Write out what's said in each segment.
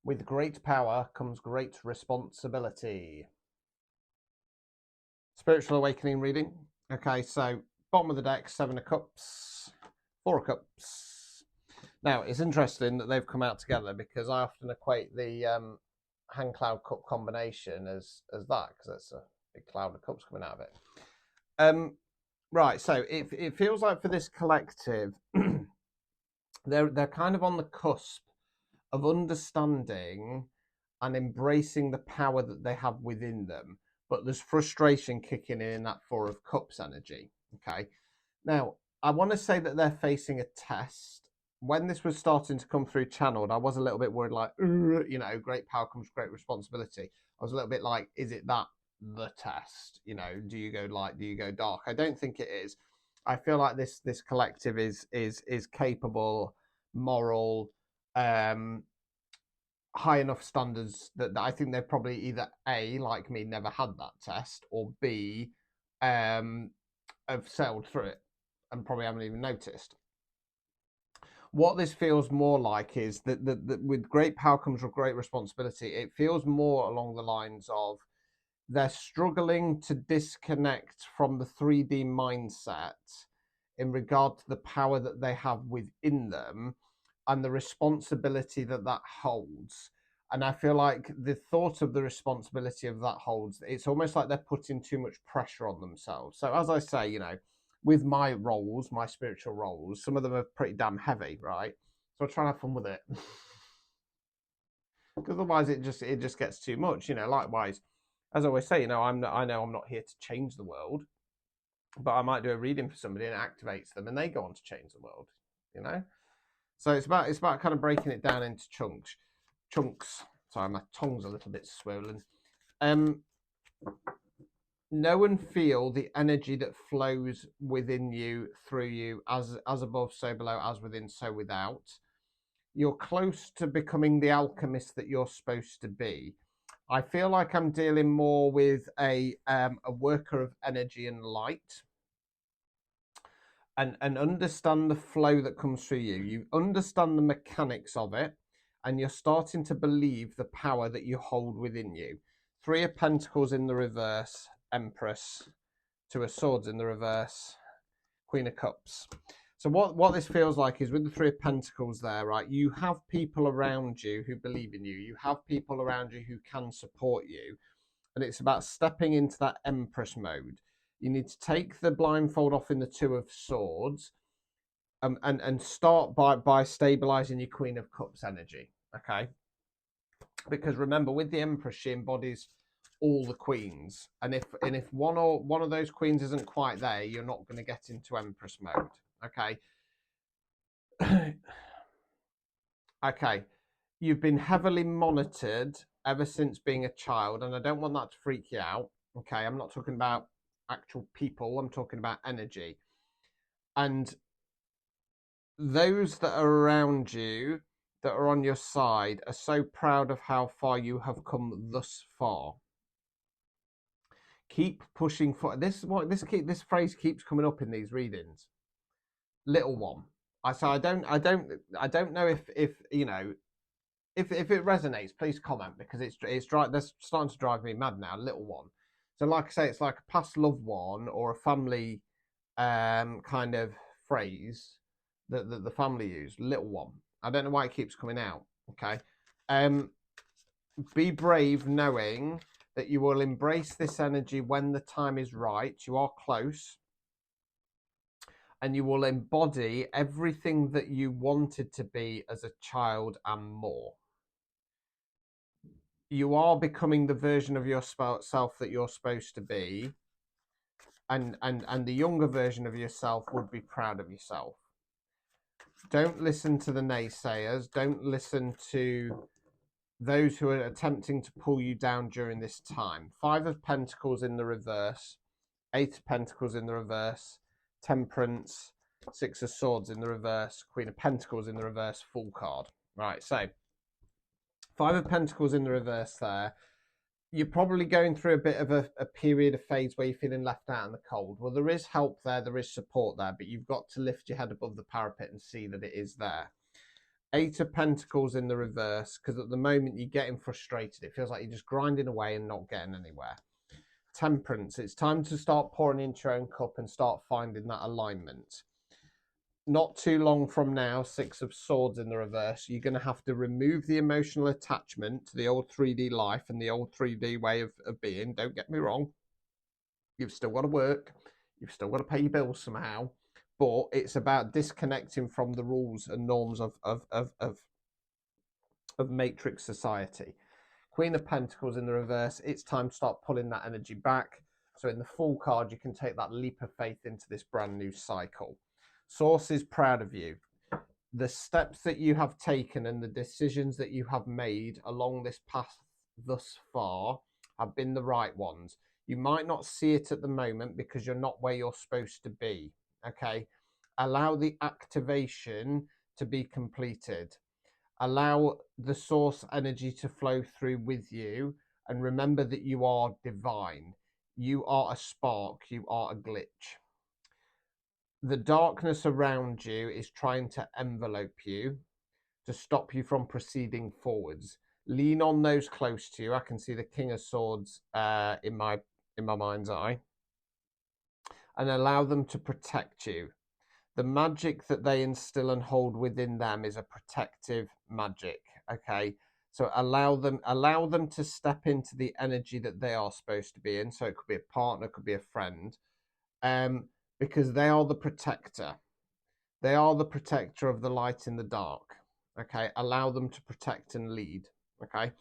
With great power comes great responsibility. Spiritual Awakening reading. Okay, so bottom of the deck, 7 of Cups, 4 of Cups. Now, it's interesting that they've come out together because I often equate the hand cloud cup combination as that, because that's a big cloud of cups coming out of it. Right, so it feels like for this collective, they're kind of on the cusp of understanding and embracing the power that they have within them, but there's frustration kicking in that 4 of Cups energy. Okay, now I want to say that they're facing a test. When this was starting to come through channeled, I was a little bit worried, like, great power comes great responsibility. I was a little bit like, is it that the test? Do you go light? Do you go dark? I don't think it is. I feel like this collective is capable, moral, high enough standards that I think they've probably either A, like me, never had that test, or B, have sailed through it and probably haven't even noticed. What this feels more like is that with great power comes with great responsibility. It feels more along the lines of they're struggling to disconnect from the 3D mindset in regard to the power that they have within them and the responsibility that holds. And I feel like the thought of the responsibility of that holds, it's almost like they're putting too much pressure on themselves. So as I say, with my roles, my spiritual roles, some of them are pretty damn heavy, right? So I try and have fun with it. Because otherwise it just gets too much. Likewise, as I always say, I know I'm not here to change the world, but I might do a reading for somebody and it activates them and they go on to change the world, So it's about kind of breaking it down into chunks. Sorry, my tongue's a little bit swollen. Know and feel the energy that flows within you, through you, as above, so below, as within, so without. You're close to becoming the alchemist that you're supposed to be. I feel like I'm dealing more with a worker of energy and light, and understand the flow that comes through you. You understand the mechanics of it, and you're starting to believe the power that you hold within you. 3 of Pentacles in the reverse, Empress. 2 of Swords in the reverse, Queen of Cups. So what this feels like is with the 3 of Pentacles there, right? You have people around you who believe in you. You have people around you who can support you. And it's about stepping into that Empress mode. You need to take the blindfold off in the 2 of Swords, and start by stabilizing your Queen of Cups energy, okay? Because remember, with the Empress, she embodies all the queens, and if one of those queens isn't quite there, you're not going to get into Empress mode, okay? Okay, you've been heavily monitored ever since being a child, and I don't want that to freak you out, okay? I'm not talking about actual people, I'm talking about energy. And those that are around you, that are on your side, are so proud of how far you have come thus far. Keep pushing for this. This phrase keeps coming up in these readings. Little one. I don't know if if it resonates. Please comment, because that's starting to drive me mad now. Little one. So like I say, it's like a past loved one or a family kind of phrase that the family use. Little one. I don't know why it keeps coming out. Okay. Be brave, knowing that you will embrace this energy when the time is right. You are close, and you will embody everything that you wanted to be as a child and more. You are becoming the version of yourself that you're supposed to be, and the younger version of yourself would be proud of yourself. Don't listen to the naysayers. Don't listen to those who are attempting to pull you down during this time. 5 of Pentacles in the reverse, 8 of Pentacles in the reverse, Temperance, 6 of Swords in the reverse, Queen of Pentacles in the reverse, full card. Right, so 5 of Pentacles in the reverse there. You're probably going through a bit of a period of phase where you're feeling left out in the cold. Well, there is help there, there is support there, but you've got to lift your head above the parapet and see that it is there. Eight of Pentacles in the reverse, because at the moment you're getting frustrated. It feels like you're just grinding away and not getting anywhere. Temperance, it's time to start pouring into your own cup and start finding that alignment. Not too long from now, Six of Swords in the reverse, you're going to have to remove the emotional attachment to the old 3D life and the old 3D way of being. Don't get me wrong. You've still got to work. You've still got to pay your bills somehow. But it's about disconnecting from the rules and norms of matrix society. Queen of Pentacles in the reverse, it's time to start pulling that energy back. So in the Fool card, you can take that leap of faith into this brand new cycle. Source is proud of you. The steps that you have taken and the decisions that you have made along this path thus far have been the right ones. You might not see it at the moment because you're not where you're supposed to be. Okay. Allow the activation to be completed. Allow the source energy to flow through with you. And remember that you are divine. You are a spark. You are a glitch. The darkness around you is trying to envelope you to stop you from proceeding forwards. Lean on those close to you. I can see the King of Swords in my mind's eye. And allow them to protect you. The magic that they instill and hold within them is a protective magic. Okay. So allow them to step into the energy that they are supposed to be in. So it could be a partner, it could be a friend. Because they are the protector. They are the protector of the light in the dark. Okay. Allow them to protect and lead. Okay.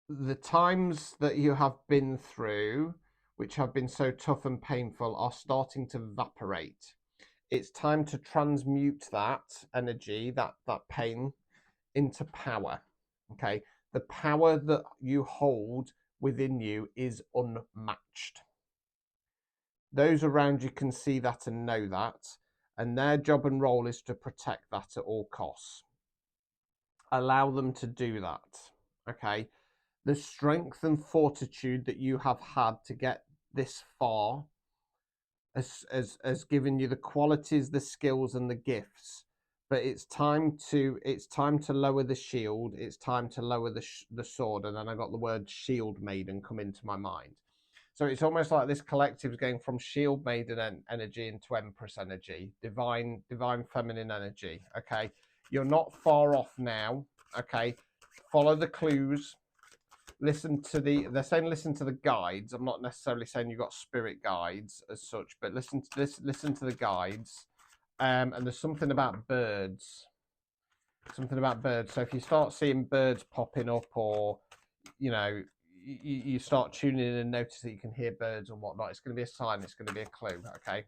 The times that you have been through, which have been so tough and painful, are starting to evaporate. It's time to transmute that energy, that pain, into power. Okay. The power that you hold within you is unmatched. Those around you can see that and know that, and their job and role is to protect that at all costs. Allow them to do that. Okay. The strength and fortitude that you have had to get this far has given you the qualities, the skills, and the gifts. But it's time to lower the shield. It's time to lower the sword. And then I got the word shield maiden come into my mind. So it's almost like this collective is going from shield maiden energy into empress energy, divine feminine energy. Okay, you're not far off now. Okay, follow the clues. Listen to they're saying listen to the guides. I'm not necessarily saying you've got spirit guides as such, but listen to the guides. And there's something about birds. So if you start seeing birds popping up, or you start tuning in and notice that you can hear birds and whatnot, it's going to be a sign. It's going to be a clue. Okay.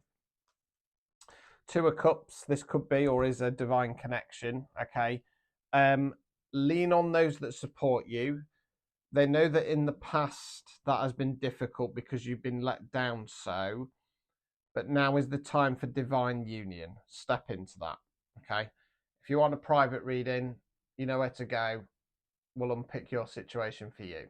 Two of Cups. This could be or is a divine connection. Okay. Lean on those that support you. They know that in the past that has been difficult because you've been let down but now is the time for divine union. Step into that, okay? If you want a private reading, you know where to go. We'll unpick your situation for you.